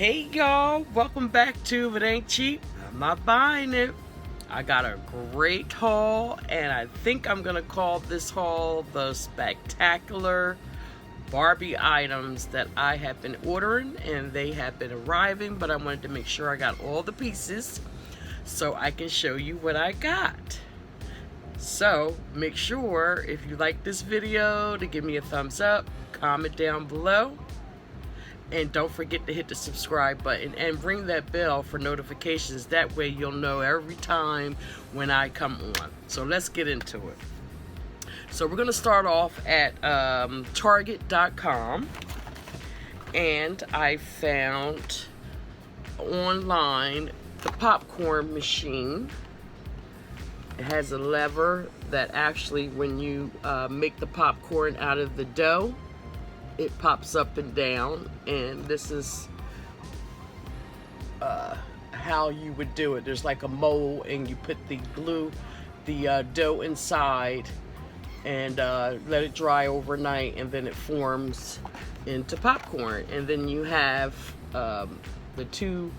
Hey y'all, welcome back to If It Ain't Cheap, I'm Not Buying It. I got a great haul, and I think I'm gonna call this haul the spectacular Barbie items that I have been ordering, and they have been arriving, but I wanted to make sure I got all the pieces so I can show you what I got. So make sure if you like this video to give me a thumbs up, comment down below, and don't forget to hit the subscribe button and ring that bell for notifications. That way you'll know every time when I come on. So let's get into it. So we're gonna start off at Target.com, and I found online the popcorn machine. It has a lever that actually, when you make the popcorn out of the dough, it pops up and down, and this is how you would do it. There's like a mold, and you put the dough inside and let it dry overnight, and then it forms into popcorn. And then you have the two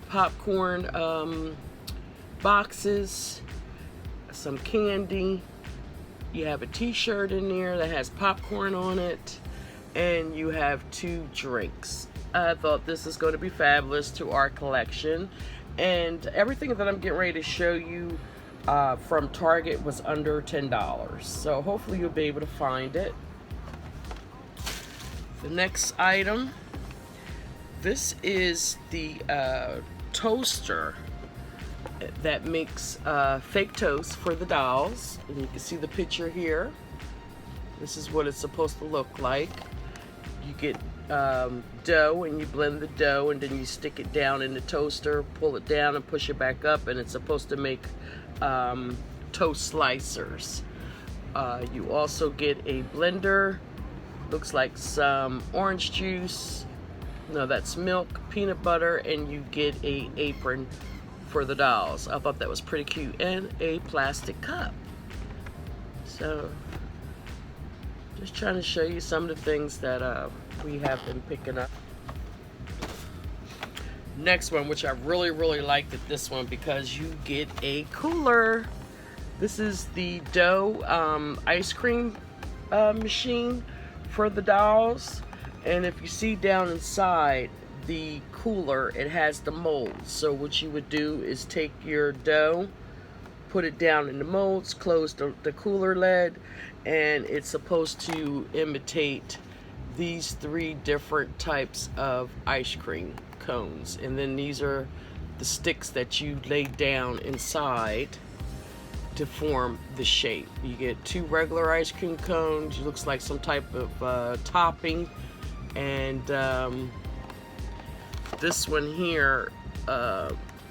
popcorn boxes, some candy. You have a t-shirt in there that has popcorn on it, and you have two drinks. I thought this is going to be fabulous to our collection, and everything that I'm getting ready to show you from Target was under $10, so hopefully you'll be able to find it. The next item, this is the toaster that makes fake toast for the dolls, and you can see the picture here. This is what it's supposed to look like. You get dough, and you blend the dough, and then you stick it down in the toaster, pull it down and push it back up, and it's supposed to make toast slicers. You also get a blender, looks like some orange juice, no, that's milk, peanut butter, and you get a apron for the dolls. I thought that was pretty cute, and a plastic cup. So just trying to show you some of the things that we have been picking up. Next one, which I really liked this one, because you get a cooler. This is the dough ice cream machine for the dolls, and if you see down inside the cooler, it has the mold. So what you would do is take your dough, put it down in the molds, close the cooler lid, and it's supposed to imitate these three different types of ice cream cones. And then these are the sticks that you lay down inside to form the shape. You get two regular ice cream cones, it looks like some type of topping, and this one here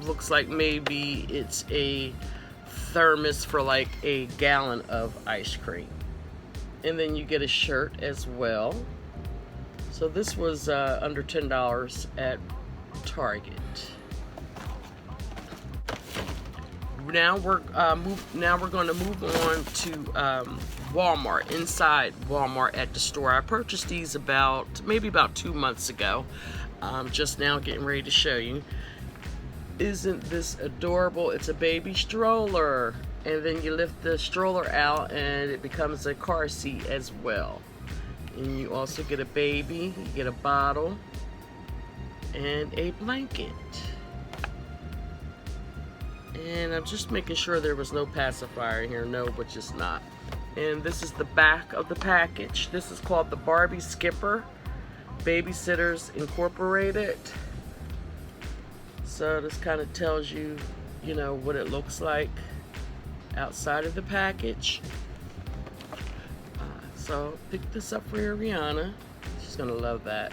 looks like maybe it's a thermos for like a gallon of ice cream. And then you get a shirt as well. So this was under $10 at Target. Now we're going to move on to Walmart. Inside Walmart at the store, I purchased these maybe about 2 months ago. Just now getting ready to show you. Isn't this adorable? It's a baby stroller, and then you lift the stroller out and it becomes a car seat as well. And you also get a baby, you get a bottle, and a blanket. And I'm just making sure there was no pacifier in here. No, which is not. And this is the back of the package. This is called the Barbie Skipper, Babysitters Incorporated. So this kind of tells you, you know, what it looks like outside of the package. So pick this up for Ariana. She's gonna love that.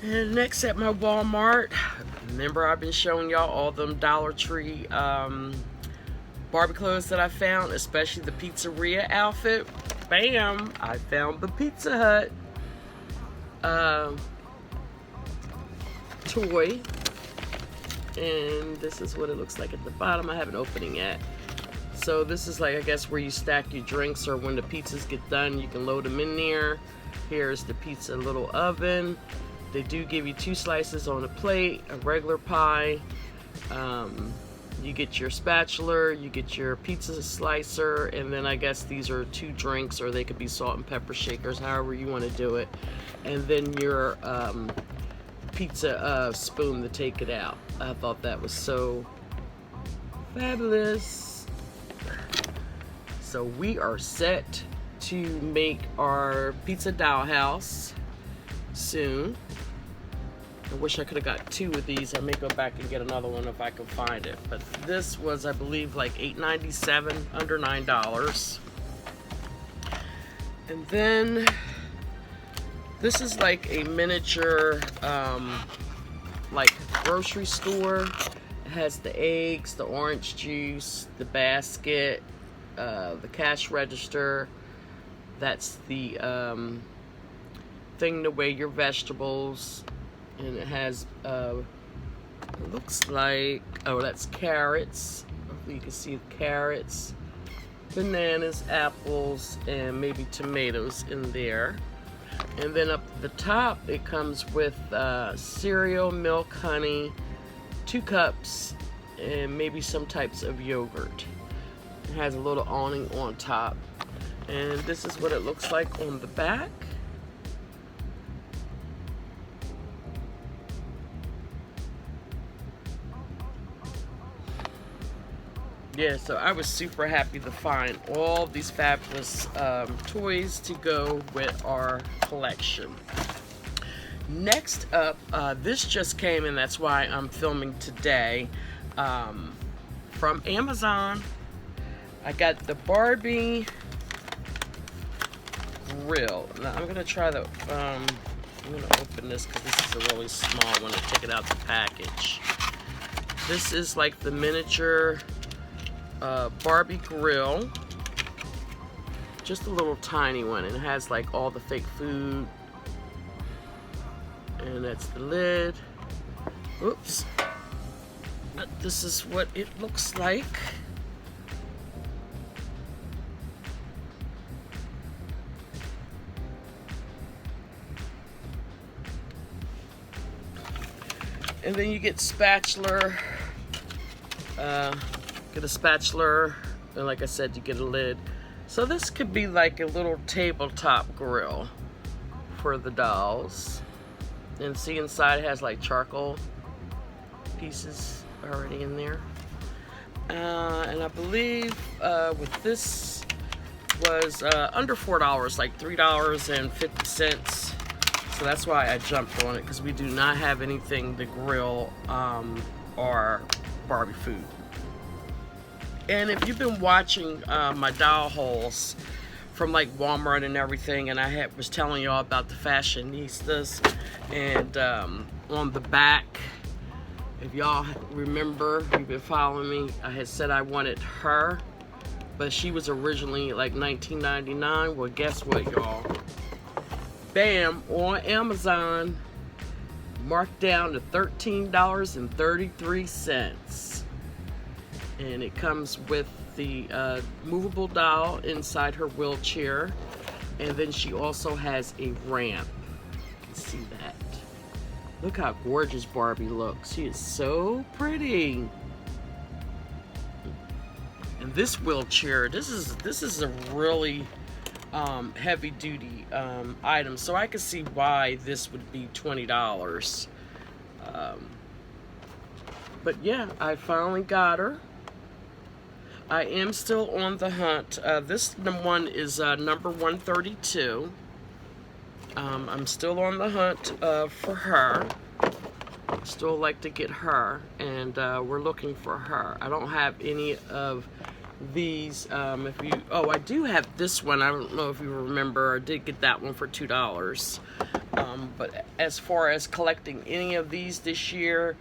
And next at my Walmart, remember I've been showing y'all all them Dollar Tree Barbie clothes that I found, especially the pizzeria outfit. Bam! I found the Pizza Hut toy, and this is what it looks like at the bottom. I haven't opened it yet. So this is like, I guess, where you stack your drinks, or when the pizzas get done, you can load them in there. Here's the pizza little oven. They do give you 2 slices on a plate, a regular pie. You get your spatula, you get your pizza slicer, and then I guess these are 2 drinks, or they could be salt and pepper shakers, however you want to do it. And then your pizza spoon to take it out. I thought that was so fabulous. So we are set to make our pizza dollhouse soon. I wish I could have got 2 of these. I may go back and get another one if I can find it. But this was, I believe, like $8.97, under $9. And then this is like a miniature, like grocery store. It has the eggs, the orange juice, the basket, the cash register. That's the thing to weigh your vegetables. And it has, it looks like, oh, that's carrots. Hopefully you can see carrots, bananas, apples, and maybe tomatoes in there. And then up at the top, it comes with cereal, milk, honey, 2 cups, and maybe some types of yogurt. It has a little awning on top. And this is what it looks like on the back. Yeah, so I was super happy to find all these fabulous toys to go with our collection. Next up, this just came in, that's why I'm filming today, from Amazon. I got the Barbie grill. Now I'm gonna try the, I'm gonna open this because this is a really small one and take it out the package. This is like the miniature Barbie grill, just a little tiny one, and it has like all the fake food, and that's the lid. Oops. But this is what it looks like. And then you get spatula. Get a spatula, and like I said, you get a lid. So this could be like a little tabletop grill for the dolls. And see, inside it has like charcoal pieces already in there. And I believe with this was under $4, like $3.50. So that's why I jumped on it, because we do not have anything to grill our Barbie food. And if you've been watching my doll hauls from like Walmart and everything, and I was telling y'all about the fashionistas, and on the back, if y'all remember, you've been following me, I had said I wanted her, but she was originally like $19.99. Well, guess what, y'all? Bam, on Amazon, marked down to $13.33. And it comes with the movable doll inside her wheelchair, and then she also has a ramp. You can see that. Look how gorgeous Barbie looks. She is so pretty. And this wheelchair, this is a really heavy duty item, so I can see why this would be $20. But yeah, I finally got her. I am still on the hunt. This one is number 132. I'm still on the hunt for her. Still like to get her, and we're looking for her. I don't have any of these. I do have this one. I don't know if you remember. I did get that one for $2. But as far as collecting any of these this year,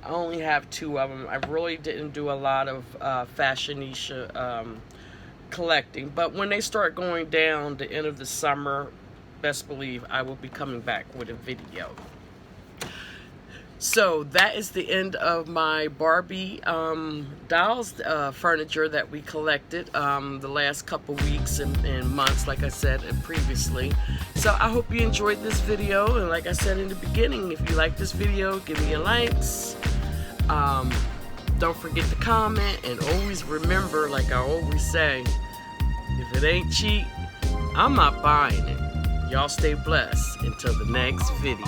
I only have 2 of them. I really didn't do a lot of fashionista collecting. But when they start going down the end of the summer, best believe I will be coming back with a video. So that is the end of my Barbie dolls furniture that we collected the last couple weeks and months, like I said previously. So I hope you enjoyed this video, and like I said in the beginning, if you like this video, give me your likes. Don't forget to comment, and always remember, like I always say, if it ain't cheap, I'm not buying it. Y'all stay blessed until the next video.